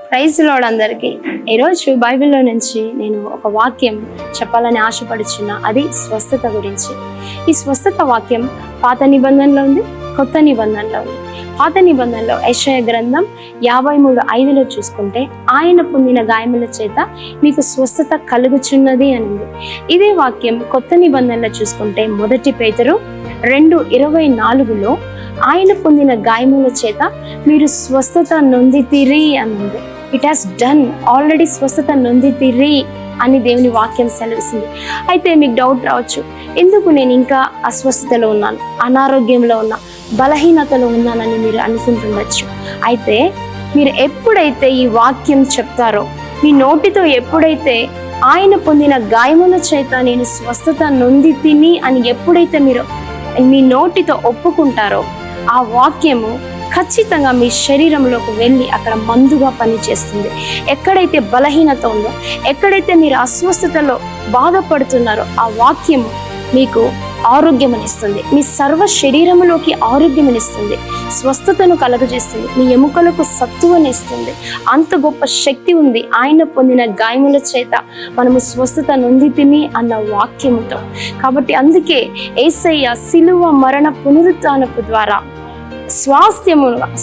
Praise lord అందరికీ. ఈరోజు బైబిల్లో నుంచి నేను ఒక వాక్యం చెప్పాలని ఆశపడుచున్నా. అది స్వస్థత గురించి. ఈ స్వస్థత వాక్యం పాత నిబంధనలో ఉంది, కొత్త నిబంధనలో ఉంది. పాత నిబంధనలో యెషయా గ్రంథం 53:5 చూసుకుంటే, ఆయన పొందిన గాయముల చేత మీకు స్వస్థత కలుగుచున్నది అని ఉంది. ఇదే వాక్యం కొత్త నిబంధనలో చూసుకుంటే, 1 పేతురు 2:24 ఆయన పొందిన గాయముల చేత మీరు స్వస్థత నొందితిరి అని ఉంది. ఇట్ హాస్ డన్, ఆల్రెడీ స్వస్థత నొందితిరి అని దేవుని వాక్యం సెలవిస్తుంది. అయితే మీకు డౌట్ రావచ్చు, ఎందుకు నేను ఇంకా అస్వస్థతలో ఉన్నాను, అనారోగ్యంలో ఉన్నా, బలహీనతలో ఉన్నానని మీరు అనుకుంటుండొచ్చు. అయితే మీరు ఎప్పుడైతే ఈ వాక్యం చెప్తారో, మీ నోటితో ఎప్పుడైతే ఆయన పొందిన గాయముల చేత నేను స్వస్థత నొంది తిని అని ఎప్పుడైతే మీరు మీ నోటితో ఒప్పుకుంటారో, ఆ వాక్యము ఖచ్చితంగా మీ శరీరంలోకి వెళ్ళి అక్కడ మందుగా పనిచేస్తుంది. ఎక్కడైతే బలహీనత ఉందో, ఎక్కడైతే మీరు అస్వస్థతలో బాధపడుతున్నారో, ఆ వాక్యము మీకు ఆరోగ్యం అనిస్తుంది. మీ సర్వ శరీరంలోకి ఆరోగ్యం అనిస్తుంది, స్వస్థతను కలుగజేస్తుంది, మీ ఎముకలకు సత్తువనిస్తుంది. అంత గొప్ప శక్తి ఉంది ఆయన పొందిన గాయముల చేత మనము స్వస్థత నొందితిమి అన్న వాక్యముతో. కాబట్టి అందుకే యేసయ్య శిలువ మరణ పునరుత్థానపు ద్వారా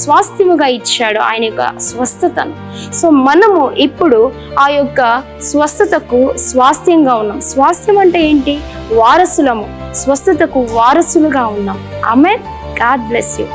స్వాస్థ్యముగా ఇచ్చాడు ఆయన యొక్క స్వస్థతను. సో మనము ఇప్పుడు ఆ యొక్క స్వస్థతకు స్వాస్థ్యంగా ఉన్నాం. స్వాస్థ్యం అంటే ఏంటి? వారసులము. స్వస్థతకు వారసులుగా ఉన్నాం. ఆమేన్. God bless you.